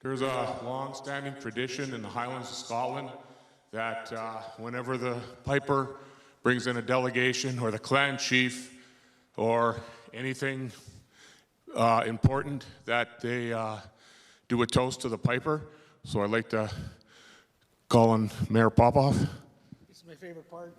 There's a long-standing tradition in the Highlands of Scotland that whenever the piper brings in a delegation or the clan chief or anything important, that they do a toast to the piper. So I'd like to call on Mayor Popoff. This is my favorite part.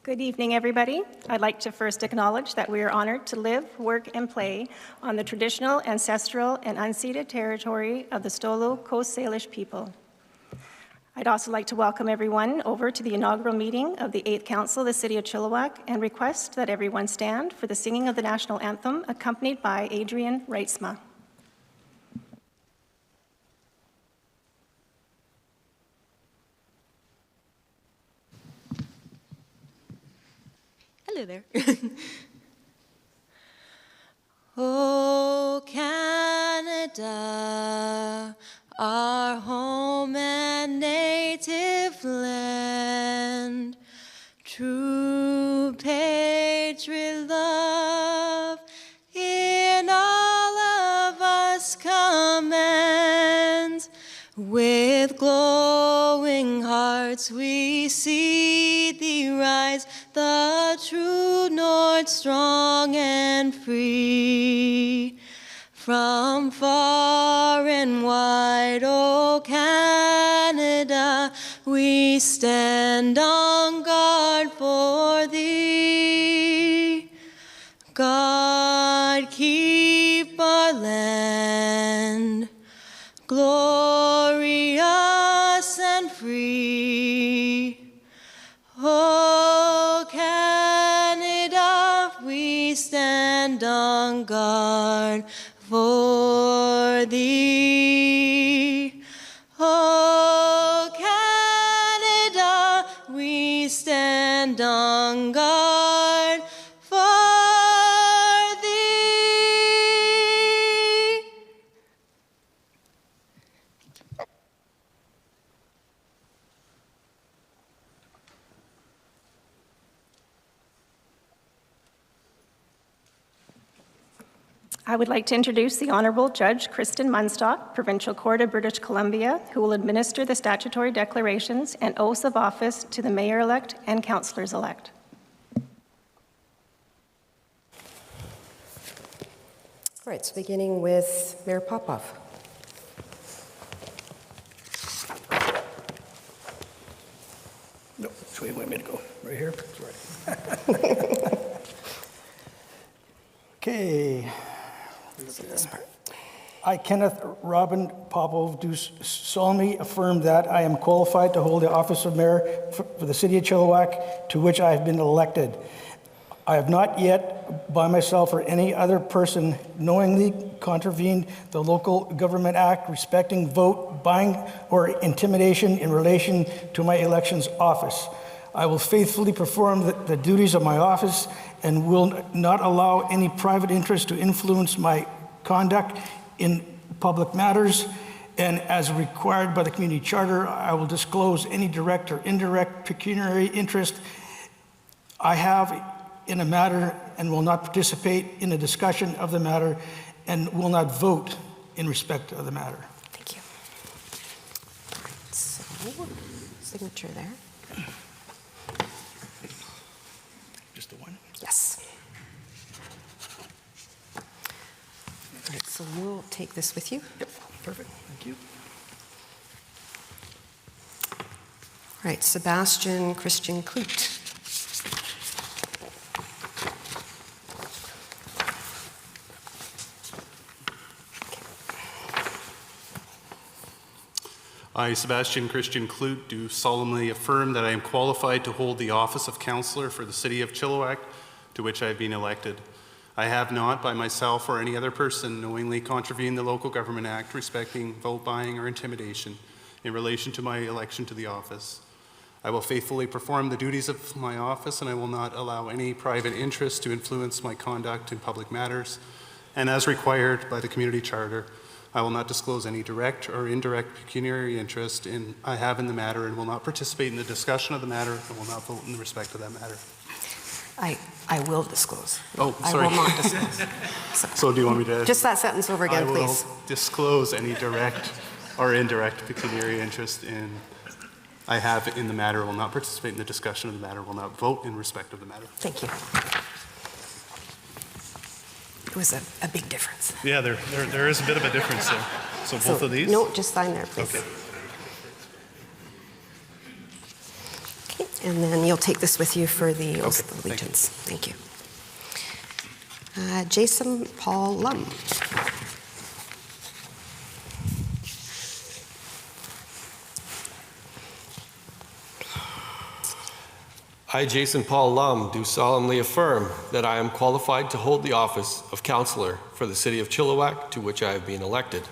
Good evening, everybody. I'd like to first acknowledge that we are honored to live, work, and play on the traditional, ancestral, and unceded territory of the Stolo Coast Salish people. I'd also like to welcome everyone over to the inaugural meeting of the 8th Council of the City of Chilliwack and request that everyone stand for the singing of the national anthem, accompanied by Adrian Reitzma. Hello there. Oh, Canada, our home and native land, true patriot love in all of us commands. With glowing hearts we see thee rise, the true north, strong and free. From far and wide, O Canada, we stand on guard for thee. God, keep our land glorious and free. Oh, Canada, we stand on guard for thee. Oh, Canada, we stand on guard for thee. I would like to introduce the Honorable Judge Kristen Munstock, Provincial Court of British Columbia, who will administer the statutory declarations and oaths of office to the Mayor-elect and Councillors-elect. All right, so beginning with Mayor Popoff. No, which way you want me to go? Right here? That's right. Okay. I, Kenneth Robin Popov, do solemnly affirm that I am qualified to hold the office of mayor for the city of Chilliwack, to which I have been elected. I have not yet, by myself or any other person, knowingly contravened the Local Government Act respecting vote buying or intimidation in relation to my elections office. I will faithfully perform the duties of my office and will not allow any private interest to influence my conduct in public matters. And as required by the community charter, I will disclose any direct or indirect pecuniary interest I have in a matter and will not participate in a discussion of the matter and will not vote in respect of the matter. Thank you. So, signature there. Just the one? Yes. All right, so you'll take this with you. Yep, perfect. Thank you. All right, Sebastian Christian Clute. I, Sebastian Christian Clute, do solemnly affirm that I am qualified to hold the office of councillor for the city of Chilliwack, to which I have been elected. I have not, by myself or any other person, knowingly contravened the Local Government Act respecting vote buying or intimidation in relation to my election to the office. I will faithfully perform the duties of my office, and I will not allow any private interest to influence my conduct in public matters. And as required by the Community Charter, I will not disclose any direct or indirect pecuniary interest I have in the matter, and will not participate in the discussion of the matter, and will not vote in respect of that matter. I will disclose. Oh, sorry. I will not disclose. So do you want me to? Just that sentence over again, please. I will disclose any direct or indirect pecuniary interest I have in the matter, will not participate in the discussion of the matter, will not vote in respect of the matter. Thank you. It was a big difference. Yeah, there is a bit of a difference there. So both of these? No, just sign there, please. Okay. Okay, and then you'll take this with you for the oath Okay, of allegiance. Thank you. Jason Paul Lum. I, Jason Paul Lum, do solemnly affirm that I am qualified to hold the office of Councillor for the City of Chilliwack, to which I have been elected.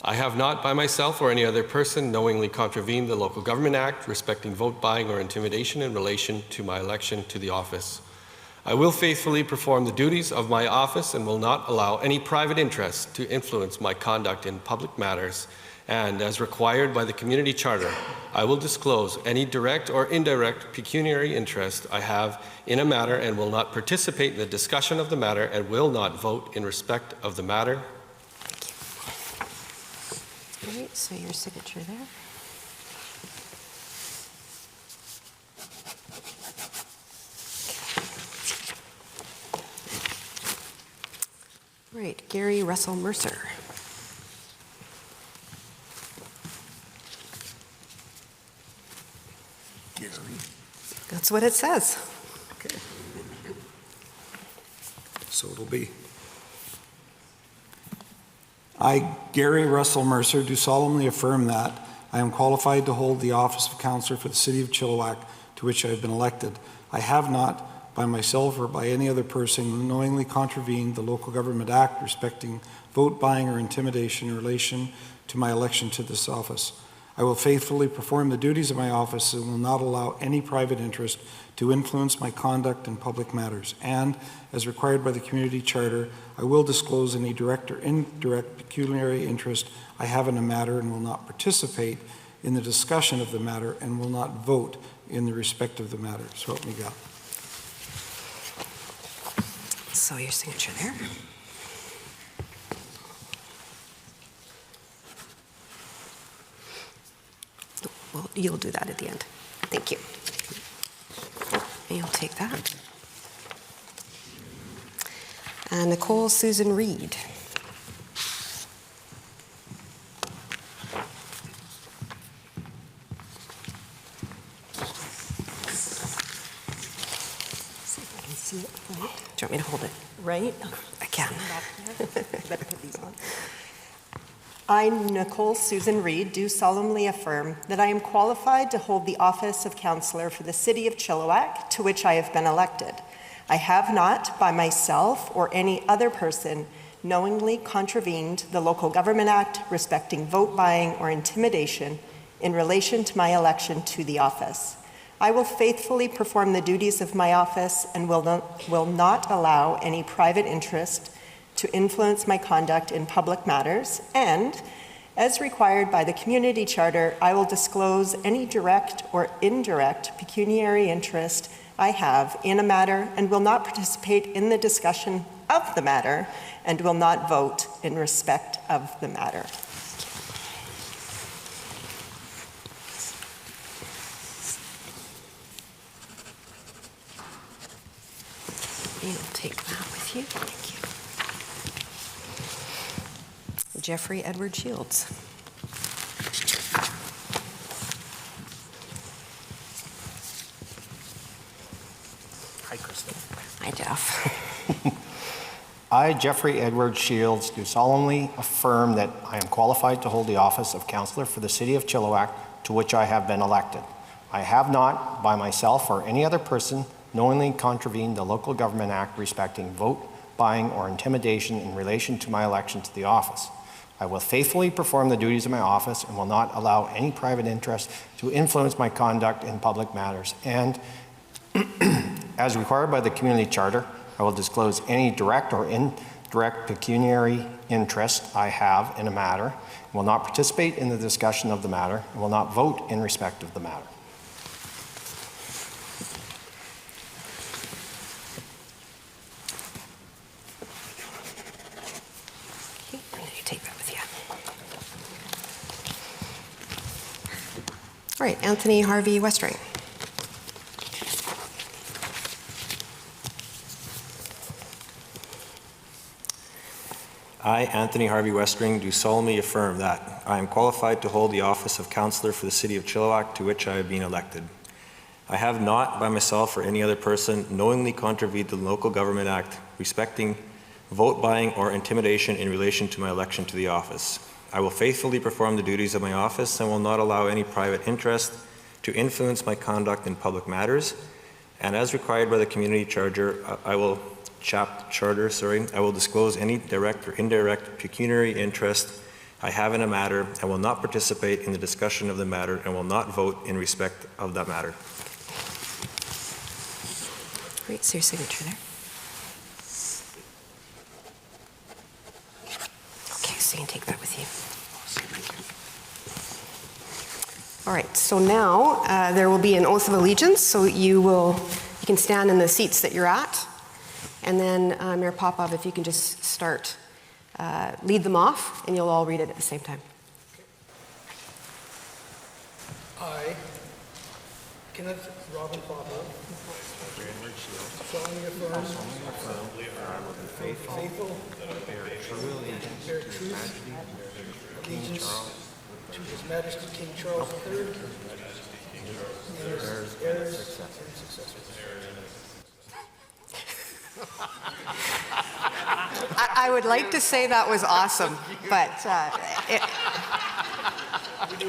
I have not, by myself or any other person, knowingly contravened the Local Government Act respecting vote buying or intimidation in relation to my election to the office. I will faithfully perform the duties of my office and will not allow any private interest to influence my conduct in public matters. And as required by the Community Charter, I will disclose any direct or indirect pecuniary interest I have in a matter and will not participate in the discussion of the matter and will not vote in respect of the matter. All right, so your signature there. All right, Gary Russell Mercer. That's what it says. Okay. So it'll be. I, Gary Russell Mercer, do solemnly affirm that I am qualified to hold the office of Councillor for the City of Chilliwack, to which I have been elected. I have not, by myself or by any other person, knowingly contravened the Local Government Act respecting vote buying or intimidation in relation to my election to this office. I will faithfully perform the duties of my office and will not allow any private interest to influence my conduct in public matters. And, as required by the Community Charter, I will disclose any direct or indirect pecuniary interest I have in a matter and will not participate in the discussion of the matter and will not vote in the respect of the matter. So help me God. So your signature there. Well, you'll do that at the end. Thank you. And you'll take that. And Nicole Susan Reed. See if I can see it right. Do you want me to hold it? Right? I can. Better put these on. I, Nicole Susan Reed, do solemnly affirm that I am qualified to hold the office of Councillor for the City of Chilliwack, to which I have been elected. I have not, by myself or any other person, knowingly contravened the Local Government Act respecting vote buying or intimidation in relation to my election to the office. I will faithfully perform the duties of my office and will not allow any private interest to influence my conduct in public matters, and, as required by the Community Charter, I will disclose any direct or indirect pecuniary interest I have in a matter and will not participate in the discussion of the matter and will not vote in respect of the matter. You'll take that with you. Thank you. Jeffrey Edward Shields. Hi, Kristen. Hi, Jeff. I, Jeffrey Edward Shields, do solemnly affirm that I am qualified to hold the office of Councillor for the City of Chilliwack, to which I have been elected. I have not, by myself or any other person, knowingly contravened the Local Government Act respecting vote buying, or intimidation in relation to my election to the office. I will faithfully perform the duties of my office and will not allow any private interest to influence my conduct in public matters. And as required by the community charter, I will disclose any direct or indirect pecuniary interest I have in a matter, will not participate in the discussion of the matter, and will not vote in respect of the matter. Take that with you. All right, Anthony Harvey Westring. I, Anthony Harvey Westring, do solemnly affirm that I am qualified to hold the office of Councillor for the City of Chilliwack, to which I have been elected. I have not, by myself or any other person, knowingly contravened the Local Government Act respecting vote buying or intimidation in relation to my election to the office. I will faithfully perform the duties of my office and will not allow any private interest to influence my conduct in public matters. And as required by the community charter, I will disclose any direct or indirect pecuniary interest I have in a matter and will not participate in the discussion of the matter and will not vote in respect of that matter. Great, so your signature there. Okay, so you can take that with you. All right, so now there will be an oath of allegiance. So you can stand in the seats that you're at. And then Mayor Popov, if you can just start, lead them off, and you'll all read it at the same time. I, Kenneth Robin Popov, solemnly affirm that I will be faithful, bear true allegiance to His Majesty King Charles III, and his heirs and successors. I would like to say that was awesome, but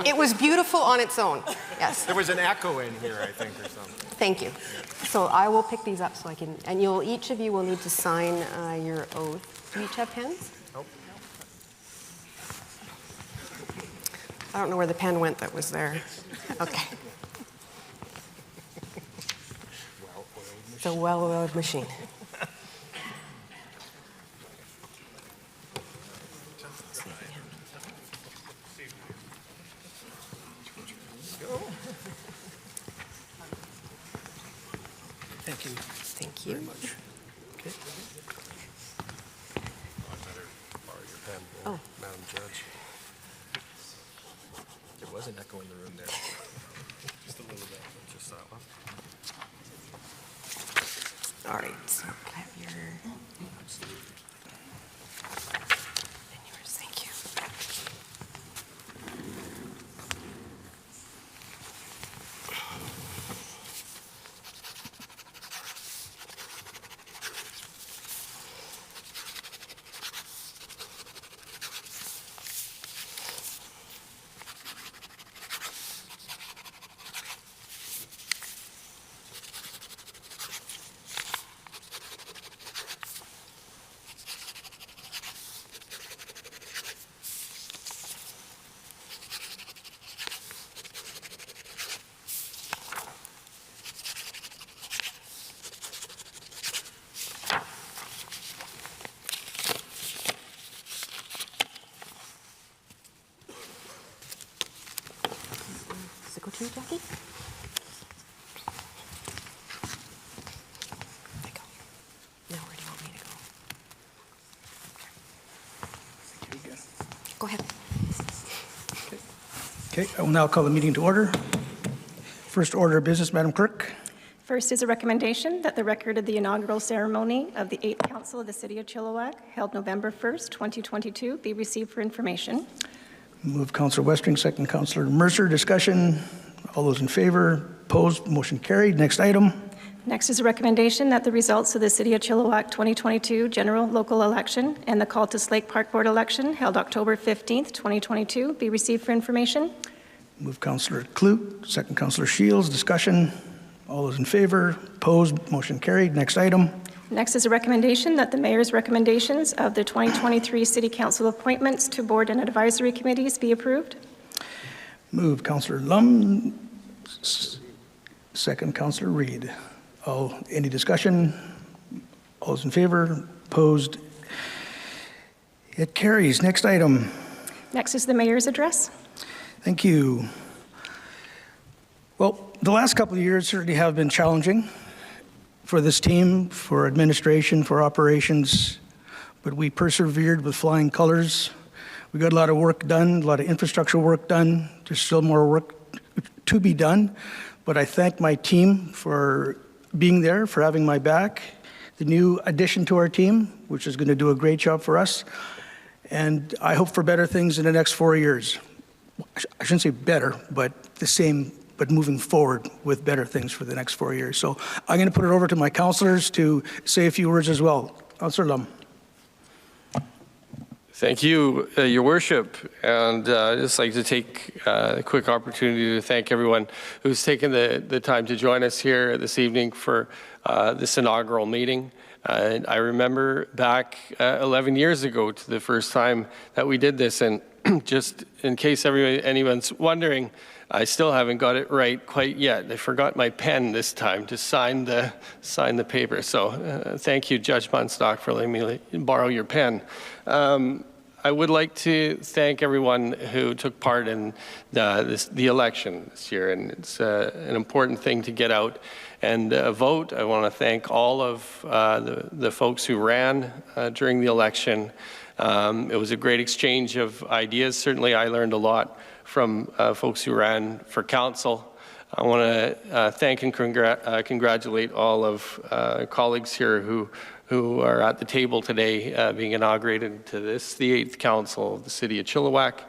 it was beautiful on its own. Yes. There was an echo in here, I think, or something. Thank you. So I will pick these up so I can, and each of you will need to sign your oath. Do you each have pens? Nope. I don't know where the pen went that was there. Okay. It's a well-oiled machine. Thank you. Thank you. Very much. Okay. I better borrow your pen, Oh. Madam Judge. There was an echo in the room there. Just a little bit, just that one. All right. So I have your. And yours. Thank you. Does it go to you, Jackie? There you go. Now where do you want me to go? Go ahead. Okay, I will now call the meeting to order. First order of business, Madam Clerk. First is a recommendation that the record of the inaugural ceremony of the 8th Council of the City of Chilliwack, held November 1st, 2022, be received for information. Move Councillor Westring, second Councillor Mercer. Discussion. All those in favor? Opposed? Motion carried. Next item. Next is a recommendation that the results of the City of Chilliwack 2022 general local election and the Cultus Lake Park Board election, held October 15th, 2022, be received for information. Move Councillor Clute, second Councillor Shields. Discussion. All those in favor? Opposed? Motion carried. Next item. Next is a recommendation that the mayor's recommendations of the 2023 City Council appointments to board and advisory committees be approved. Move, Councillor Lum. Second, Councillor Reid. Any discussion? All those in favor? Opposed? It carries. Next item. Next is the mayor's address. Thank you. Well, the last couple of years certainly have been challenging for this team, for administration, for operations, but we persevered with flying colors. We got a lot of work done, a lot of infrastructure work done. There's still more work to be done, but I thank my team for being there, for having my back, the new addition to our team, which is going to do a great job for us, and I hope for better things in the next 4 years. I shouldn't say better, but the same, but moving forward with better things for the next 4 years. So I'm going to put it over to my councillors to say a few words as well. Councillor Lum. Thank you, Your Worship, and I'd just like to take a quick opportunity to thank everyone who's taken the time to join us here this evening for this inaugural meeting. I remember back 11 years ago to the first time that we did this, and just in case anyone's wondering, I still haven't got it right quite yet. I forgot my pen this time to sign the paper. So thank you, Judge Munstock, for letting me borrow your pen. I would like to thank everyone who took part in the election this year, and it's an important thing to get out and vote. I want to thank all of the folks who ran during the election. It was a great exchange of ideas. Certainly, I learned a lot from folks who ran for council. I want to thank and congratulate all of colleagues here who are at the table today being inaugurated to this, the 8th Council of the City of Chilliwack.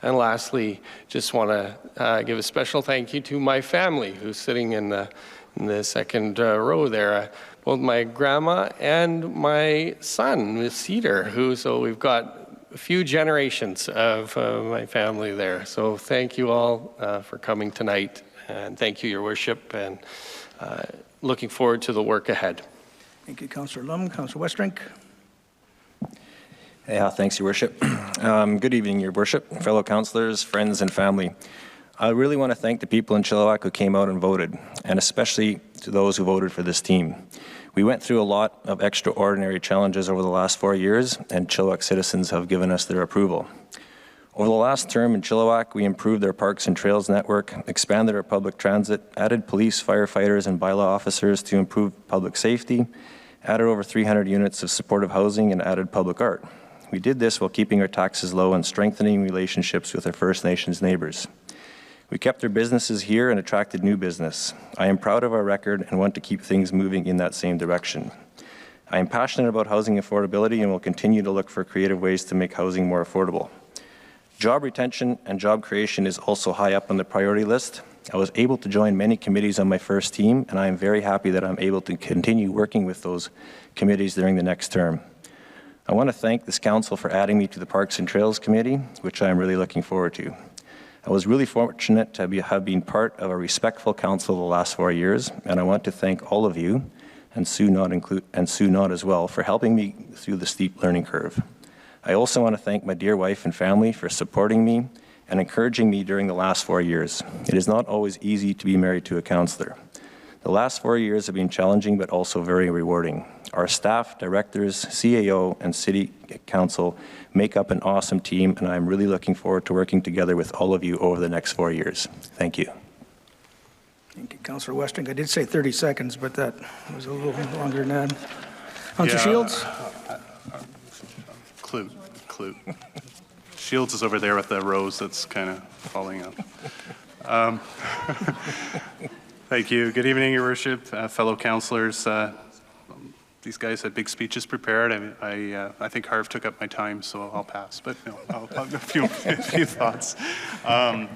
And lastly, just want to give a special thank you to my family who's sitting in the second row there. Both my grandma and my son, Miss Cedar, so we've got a few generations of my family there. So thank you all for coming tonight, and thank you, Your Worship, and looking forward to the work ahead. Thank you, Councillor Lum. Councillor Westrink. Yeah, thanks, Your Worship. Good evening, Your Worship, fellow councillors, friends, and family. I really want to thank the people in Chilliwack who came out and voted, and especially to those who voted for this team. We went through a lot of extraordinary challenges over the last 4 years, and Chilliwack citizens have given us their approval. Over the last term in Chilliwack, we improved our parks and trails network, expanded our public transit, added police, firefighters, and bylaw officers to improve public safety, added over 300 units of supportive housing, and added public art. We did this while keeping our taxes low and strengthening relationships with our First Nations neighbors. We kept our businesses here and attracted new business. I am proud of our record and want to keep things moving in that same direction. I am passionate about housing affordability and will continue to look for creative ways to make housing more affordable. Job retention and job creation is also high up on the priority list. I was able to join many committees on my first team, and I am very happy that I'm able to continue working with those committees during the next term. I want to thank this council for adding me to the Parks and Trails Committee, which I am really looking forward to. I was really fortunate to have been part of a respectful council the last 4 years, and I want to thank all of you, and Sue Nott as well, for helping me through the steep learning curve. I also want to thank my dear wife and family for supporting me and encouraging me during the last 4 years. It is not always easy to be married to a councillor. The last 4 years have been challenging but also very rewarding. Our staff, directors, CAO, and City Council make up an awesome team, and I'm really looking forward to working together with all of you over the next 4 years. Thank you. Thank you, Councillor Westrink. I did say 30 seconds, but that was a little longer than that. Councillor Shields? Clue. Shields is over there with the rose that's kind of falling up. Thank you. Good evening, Your Worship, fellow councillors. These guys had big speeches prepared. I think Harv took up my time, so I'll pass. But no, I'll have a few thoughts.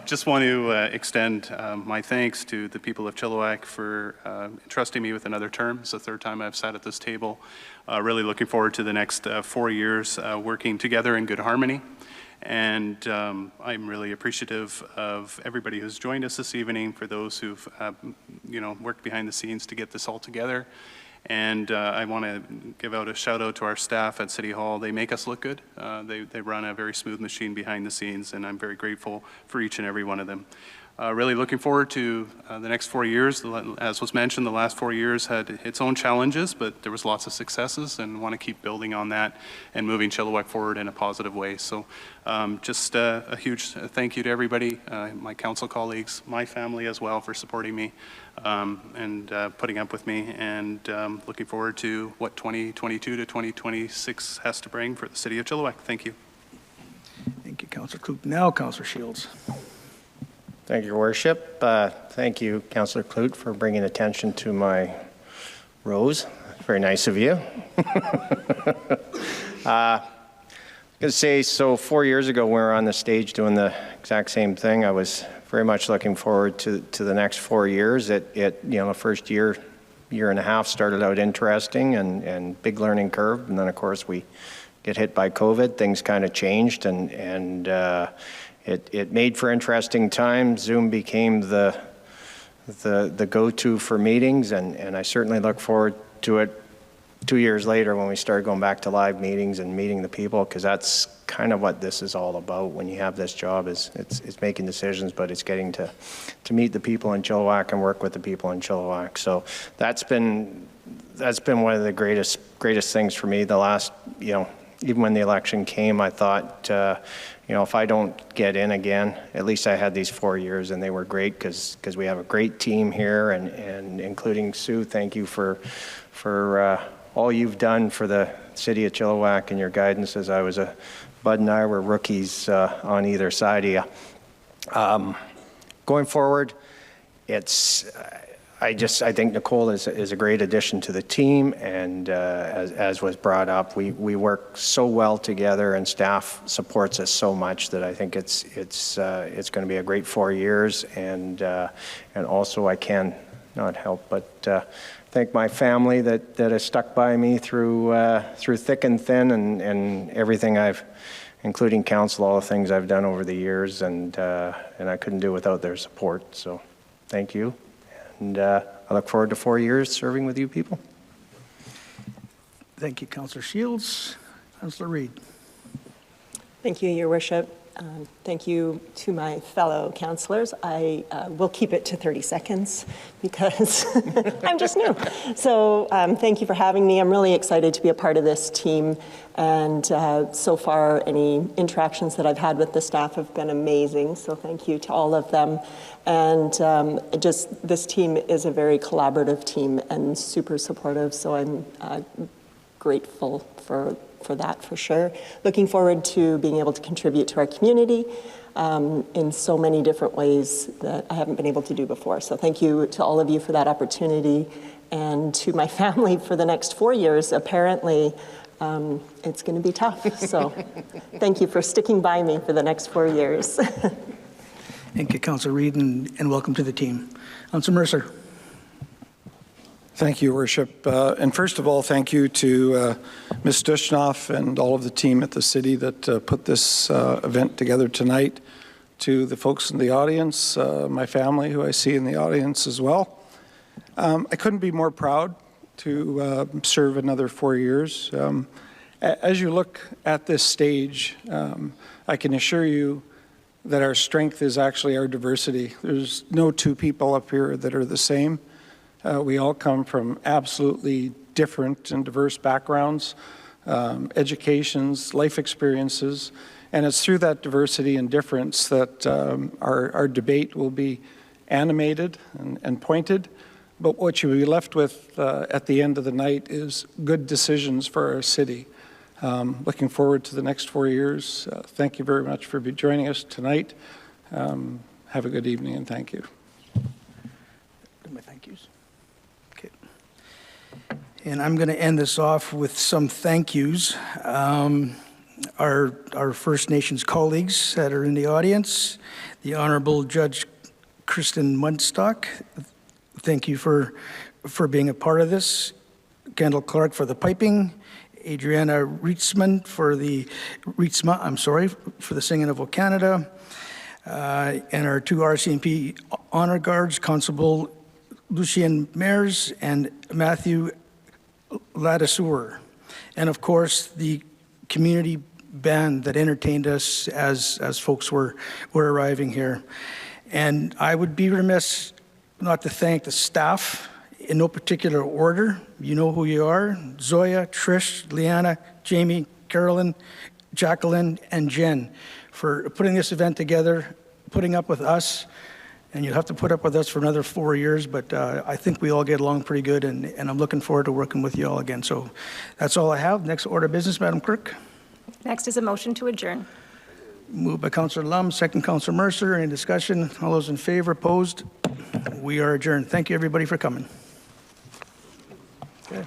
Just want to extend my thanks to the people of Chilliwack for entrusting me with another term. It's the third time I've sat at this table. Really looking forward to the next 4 years working together in good harmony. And I'm really appreciative of everybody who's joined us this evening, for those who've worked behind the scenes to get this all together. And I want to give out a shout out to our staff at City Hall. They make us look good. They run a very smooth machine behind the scenes, and I'm very grateful for each and every one of them. Really looking forward to the next 4 years. As was mentioned, the last 4 years had its own challenges, but there was lots of successes, and want to keep building on that and moving Chilliwack forward in a positive way. So just a huge thank you to everybody, my council colleagues, my family as well, for supporting me and putting up with me, and looking forward to what 2022 to 2026 has to bring for the city of Chilliwack. Thank you. Thank you, Councillor Kloot. Now, Councillor Shields. Thank you, Your Worship. Thank you, Councillor Kloot, for bringing attention to my rose. Very nice of you. I was going to say, so 4 years ago, when we were on the stage doing the exact same thing, I was very much looking forward to the next 4 years. The first year and a half started out interesting and big learning curve, and then of course we get hit by COVID. Things kind of changed, and it made for interesting times. Zoom became the go-to for meetings, and I certainly look forward to it 2 years later when we started going back to live meetings and meeting the people, because that's kind of what this is all about when you have this job. It's making decisions, but it's getting to meet the people in Chilliwack and work with the people in Chilliwack. So that's been one of the greatest things for me. The last, even when the election came, I thought, if I don't get in again, at least I had these 4 years, and they were great because we have a great team here, and including Sue. Thank you for all you've done for the city of Chilliwack and your guidance as I was Bud and I were rookies on either side of you. Going forward, I think Nicole is a great addition to the team, and as was brought up, we work so well together, and staff supports us so much that I think it's going to be a great 4 years, and also I can not help but thank my family that has stuck by me through thick and thin, and everything including council, all the things I've done over the years, and I couldn't do without their support. So thank you. And I look forward to 4 years serving with you people. Thank you, Councillor Shields. Councillor Reid. Thank you, Your Worship. Thank you to my fellow councillors. I will keep it to 30 seconds because I'm just new. So thank you for having me. I'm really excited to be a part of this team. And so far, any interactions that I've had with the staff have been amazing. So thank you to all of them. And this team is a very collaborative team and super supportive. So I'm grateful for that, for sure. Looking forward to being able to contribute to our community in so many different ways that I haven't been able to do before. So thank you to all of you for that opportunity, and to my family for the next 4 years. Apparently, it's going to be tough. So thank you for sticking by me for the next 4 years. Thank you, Councillor Reid, and welcome to the team. Councillor Mercer. Thank you, Your Worship. And first of all, thank you to Ms. Dushnoff and all of the team at the city that put this event together tonight. To the folks in the audience, my family who I see in the audience as well. I couldn't be more proud to serve another 4 years. As you look at this stage, I can assure you that our strength is actually our diversity. There's no two people up here that are the same. We all come from absolutely different and diverse backgrounds, educations, life experiences, and it's through that diversity and difference that our debate will be animated and pointed. But what you'll be left with at the end of the night is good decisions for our city. Looking forward to the next 4 years. Thank you very much for joining us tonight. Have a good evening, and thank you. My thank yous. Okay. And I'm going to end this off with some thank yous. Our First Nations colleagues that are in the audience, the Honorable Judge Kristen Mundstock, thank you for being a part of this. Kendall Clark for the piping, Adriana Rietzma for the singing of O Canada, and our two RCMP honor guards, Constable Lucien Mers and Matthew Ladiseur, and of course, the community band that entertained us as folks were arriving here. And I would be remiss not to thank the staff in no particular order. You know who you are: Zoya, Trish, Leanna, Jamie, Carolyn, Jacqueline, and Jen, for putting this event together, putting up with us. And you'll have to put up with us for another 4 years, but I think we all get along pretty good, and I'm looking forward to working with you all again. So that's all I have. Next order of business, Madam Clerk. Next is a motion to adjourn. Moved by Councillor Lum, second Councillor Mercer. Any discussion? All those in favor, opposed? We are adjourned. Thank you, everybody, for coming. Okay.